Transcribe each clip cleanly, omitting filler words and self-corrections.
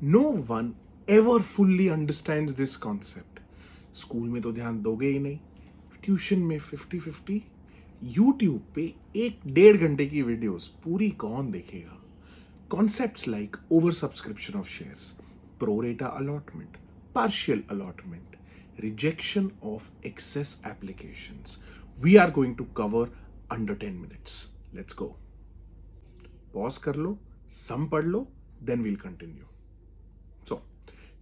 No one ever fully understands this concept. School में तो ध्यान दोगे ही नहीं, ट्यूशन में 50-50, यूट्यूब पे 1-1.5 घंटे की वीडियोस पूरी कौन देखेगा? Concepts like oversubscription of shares, prorata allotment, partial allotment, rejection of excess applications. We are going to cover under 10 minutes. Let's go. Pause kar lo, sum pad lo, then we'll continue. So,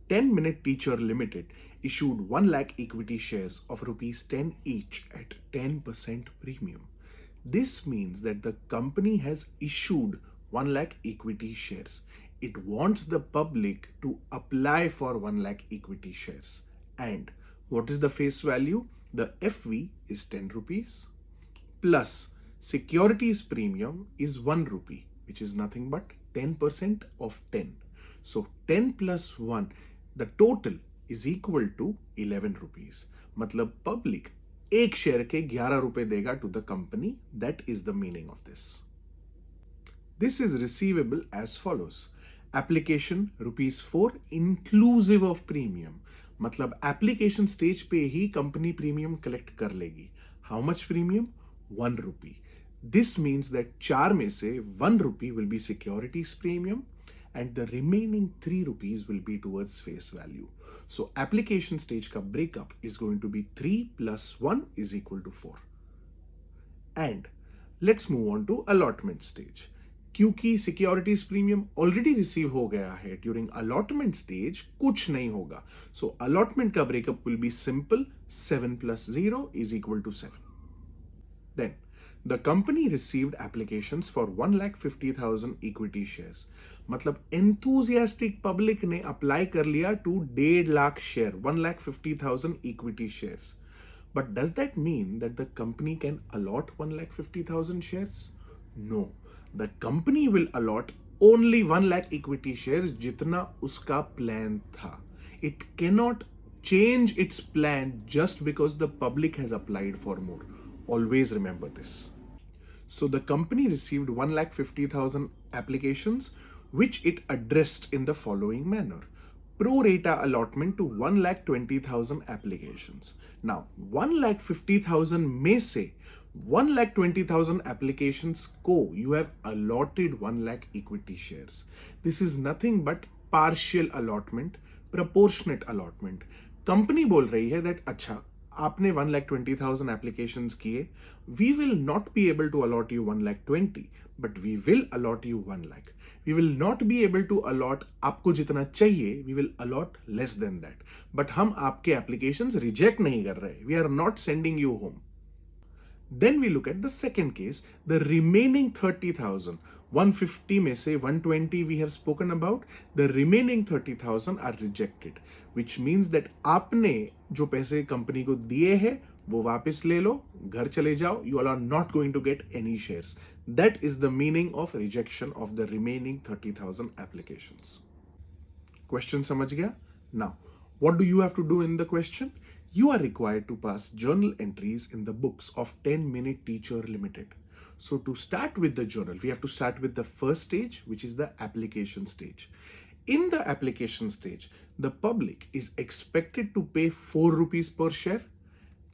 10-minute Teacher Limited issued 1 lakh equity shares of rupees 10 each at 10% premium. This means that the company has issued 1 lakh equity shares. It wants the public to apply for 1 lakh equity shares. And what is the face value? The FV is 10 rupees plus securities premium is 1 rupee, which is nothing but 10% of 10. So 10 plus 1, the total is equal to 11 rupees. मतलब public एक share के 11 रुपए देगा to the company. That is the meaning of this. This is receivable as follows. Application rupees 4 inclusive of premium. मतलब application stage पे ही company premium collect कर लेगी. How much premium? 1 rupee. This means that 4 में से 1 rupee will be securities premium and the remaining 3 rupees will be towards face value. So application stage ka breakup is going to be 3 plus 1 is equal to 4. And let's move on to allotment stage. क्योंकि securities premium already receive हो गया है during allotment stage, कुछ नहीं होगा. सो allotment का breakup will be simple. 7 plus 0 is equal to 7. Then the company received applications for 1,50,000 equity shares. मतलब enthusiastic public ने अप्लाई कर लिया to 1.5 lakh share, 1,50,000 equity shares. But does that mean that the company can allot 1,50,000 shares? No. The company will allot only 1 lakh equity shares जितना उसका plan था. It cannot change its plan just because the public has applied for more. Always remember this. So the company received 1,50,000 applications, which it addressed in the following manner. Prorata allotment to 1,20,000 applications. Now, 1,50,000 में से 1,20,000 applications को you have allotted 1 lakh equity shares. This is nothing but partial allotment, proportionate allotment. Company बोल रही है that अच्छा आपने 1,20,000 applications किए, we will not be able to allot you 1,20,000, but we will allot you 1 lakh. We will not be able to allot आपको जितना चाहिए, we will allot less than that. But हम आपके applications reject नहीं कर रहे. We are not sending you home. Then we look at the second case, the remaining 30,000. 150 में से 120 we have spoken about. The remaining 30,000 are rejected, which means that आपने जो पैसे कंपनी को दिए हैं वो वापस ले लो, घर चले जाओ. You all are not going to get any shares. That is the meaning of rejection of the remaining 30,000 applications. Question समझ गया? Now, what do you have to do in the question? You are required to pass journal entries in the books of 10-minute Teacher Limited. So to start with the journal, we have to start with the first stage, which is the application stage. In the application stage, the public is expected to pay 4 rupees per share.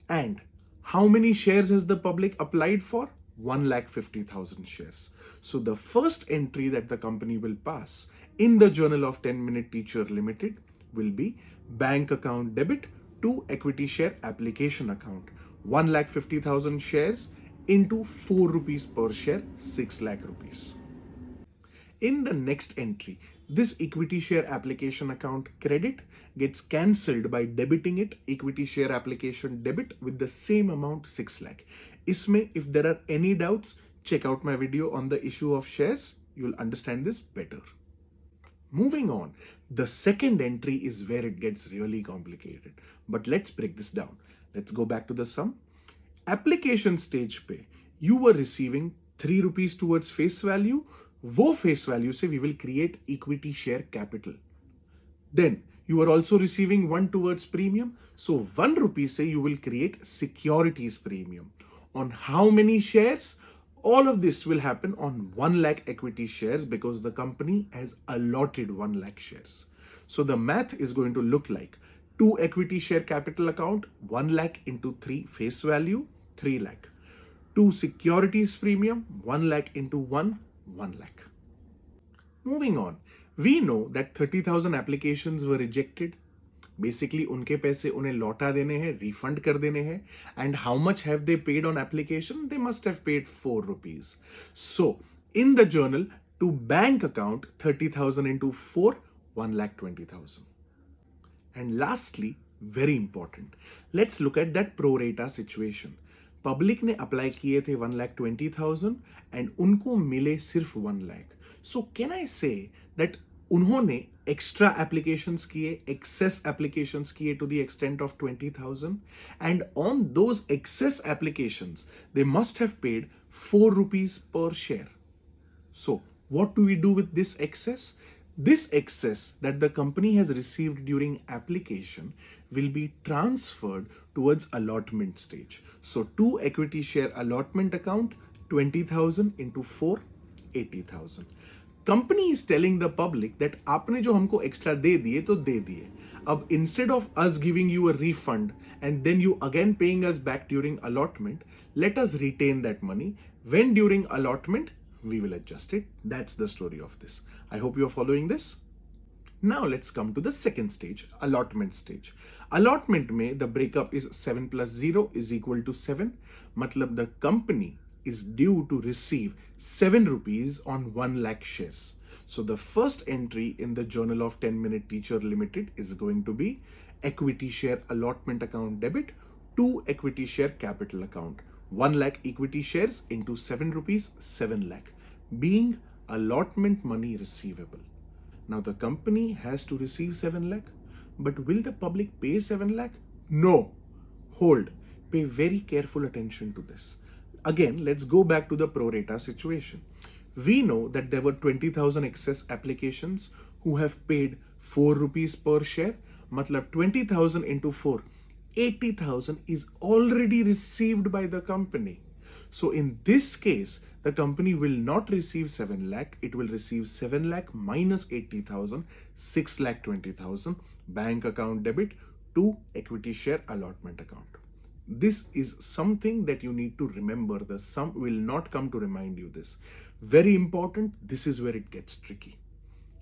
And how many shares has the public applied for? 1,50,000 shares. So the first entry that the company will pass in the journal of 10-minute Teacher Limited will be bank account debit to equity share application account. 1,50,000 shares into 4 rupees per share, 6 lakh rupees. In the next entry, this equity share application account credit gets cancelled by debiting it equity share application debit with the same amount 6 lakh. Isme, if there are any doubts, check out my video on the issue of shares. You will understand this better. Moving on, the second entry is where it gets really complicated. But let's break this down. Let's go back to the sum. Application stage पे you were receiving 3 rupees towards face value. वो face value से we will create equity share capital. Then you are also receiving 1 towards premium. So 1 rupee say you will create securities premium. On how many shares? All of this will happen on 1 lakh equity shares because the company has allotted 1 lakh shares. So the math is going to look like 2 equity share capital account, 1 lakh into 3 face value, 3 lakh. 2 securities premium, 1 lakh into 1 lakh. Moving on, we know that 30,000 applications were rejected. Basically, उनके पैसे उन्हें लौटा देने हैं, refund कर देने हैं. And how much have they paid on application? They must have paid 4 rupees. So, in the journal, to bank account, 30,000 into 4, 1,20,000. And lastly, very important, let's look at that prorata situation. Public ने apply किए थे 1,20,000 and उनको मिले सिर्फ 1 lakh. So can I say that उन्होंने extra applications किए, access applications किए to the extent of 20,000 and on those access applications they must have paid 4 rupees per share. So what do we do with this excess? This excess that the company has received during application will be transferred towards allotment stage. So 2 equity share allotment account, 20,000 into 4, 80,000. Company is telling the public that आपने जो हमको extra दे दिए तो दे दिए. अब instead of us giving you a refund and then you again paying us back during allotment, let us retain that money. When during allotment, we will adjust it. That's the story of this. I hope you're following this. Now let's come to the second stage, allotment stage. Allotment में the breakup is 7 plus 0 is equal to 7. मतलब the company is due to receive 7 rupees on 1 lakh shares. So the first entry in the Journal of 10-Minute Teacher Limited is going to be equity share allotment account debit, 2 equity share capital account. 1 lakh equity shares into 7 rupees, 7 lakh, being allotment money receivable. Now the company has to receive 7 lakh, but will the public pay 7 lakh? No. Hold. Pay very careful attention to this. Again, let's go back to the prorata situation. We know that there were 20,000 excess applications who have paid 4 rupees per share. Matlab 20,000 into 4. 80,000 is already received by the company. So in this case, the company will not receive 7 lakh. It will receive 7 lakh minus 80,000, 6,20,000 bank account debit to equity share allotment account. This is something that you need to remember. The sum will not come to remind you this. Very important. This is where it gets tricky.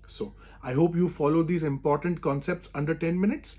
So I hope you follow these important concepts under 10 minutes.